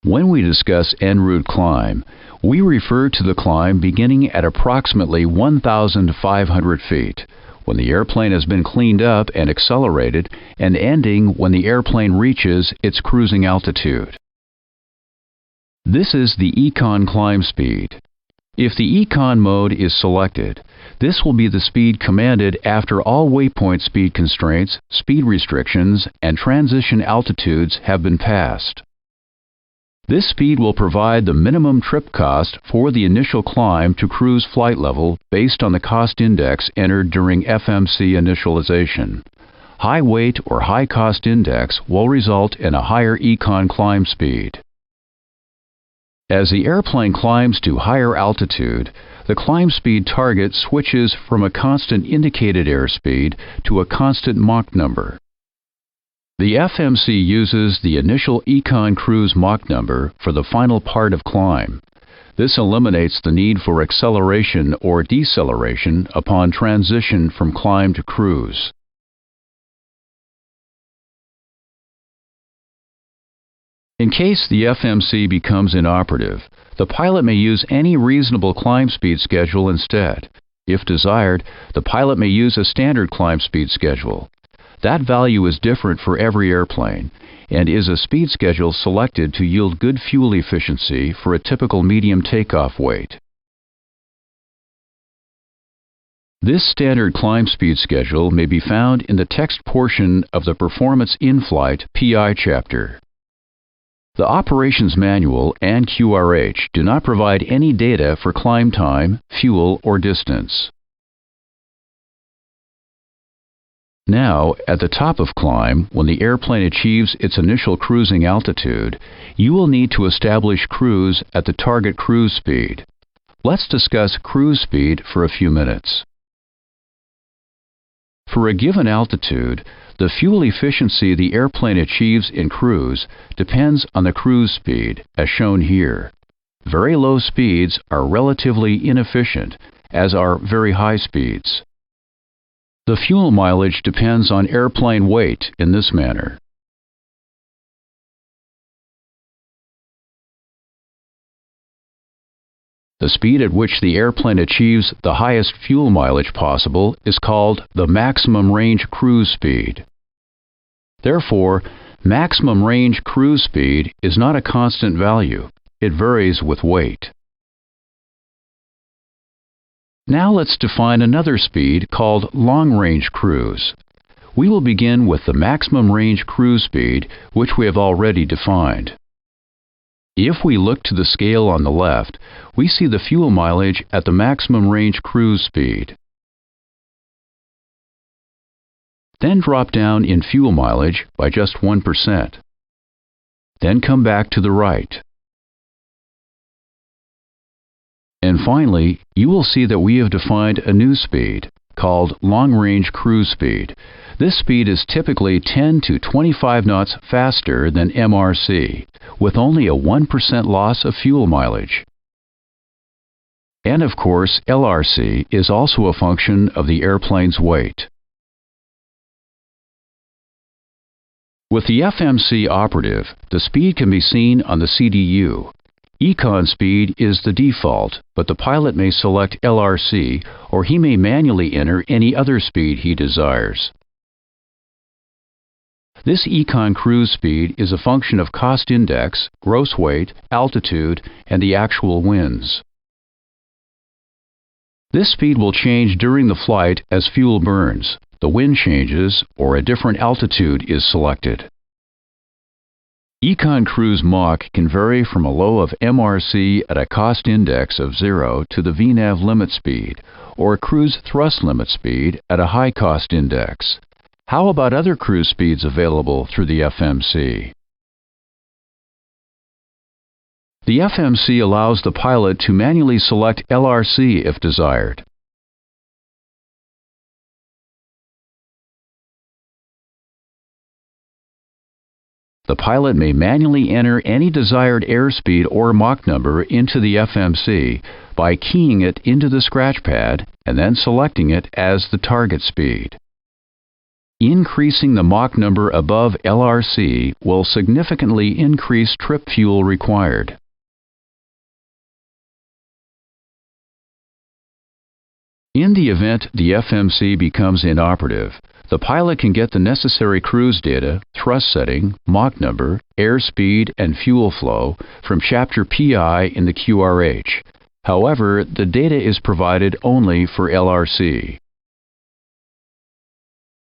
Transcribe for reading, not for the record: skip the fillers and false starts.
When we discuss en route climb, we refer to the climb beginning at approximately 1,500 feet, when the airplane has been cleaned up and accelerated, and ending when the airplane reaches its cruising altitude. This is the econ climb speed. If the econ mode is selected, this will be the speed commanded after all waypoint speed constraints, speed restrictions, and transition altitudes have been passed. This speed will provide the minimum trip cost for the initial climb to cruise flight level based on the cost index entered during FMC initialization. High weight or high cost index will result in a higher econ climb speed. As the airplane climbs to higher altitude, the climb speed target switches from a constant indicated airspeed to a constant Mach number. The FMC uses the initial econ cruise Mach number for the final part of climb. This eliminates the need for acceleration or deceleration upon transition from climb to cruise. In case the FMC becomes inoperative, the pilot may use any reasonable climb speed schedule instead. If desired, the pilot may use a standard climb speed schedule. That value is different for every airplane and is a speed schedule selected to yield good fuel efficiency for a typical medium takeoff weight. This standard climb speed schedule may be found in the text portion of the Performance in-Flight PI chapter. The Operations Manual and QRH do not provide any data for climb time, fuel, or distance. Now, at the top of climb, when the airplane achieves its initial cruising altitude, you will need to establish cruise at the target cruise speed. Let's discuss cruise speed for a few minutes. For a given altitude, the fuel efficiency the airplane achieves in cruise depends on the cruise speed, as shown here. Very low speeds are relatively inefficient, as are very high speeds. The fuel mileage depends on airplane weight in this manner. The speed at which the airplane achieves the highest fuel mileage possible is called the maximum range cruise speed. Therefore, maximum range cruise speed is not a constant value. It varies with weight. Now let's define another speed called long-range cruise. We will begin with the maximum range cruise speed, which we have already defined. If we look to the scale on the left, we see the fuel mileage at the maximum range cruise speed. Then drop down in fuel mileage by just 1%. Then come back to the right. And finally, you will see that we have defined a new speed, called long-range cruise speed. This speed is typically 10 to 25 knots faster than MRC, with only a 1% loss of fuel mileage. And of course, LRC is also a function of the airplane's weight. With the FMC operative, the speed can be seen on the CDU. Econ speed is the default, but the pilot may select LRC, or he may manually enter any other speed he desires. This econ cruise speed is a function of cost index, gross weight, altitude, and the actual winds. This speed will change during the flight as fuel burns, the wind changes, or a different altitude is selected. Econ cruise Mach can vary from a low of MRC at a cost index of 0 to the VNAV limit speed, or a cruise thrust limit speed at a high cost index. How about other cruise speeds available through the FMC? The FMC allows the pilot to manually select LRC if desired. The pilot may manually enter any desired airspeed or Mach number into the FMC by keying it into the scratch pad and then selecting it as the target speed. Increasing the Mach number above LRC will significantly increase trip fuel required. In the event the FMC becomes inoperative, the pilot can get the necessary cruise data, thrust setting, Mach number, airspeed, and fuel flow from Chapter PI in the QRH. However, the data is provided only for LRC.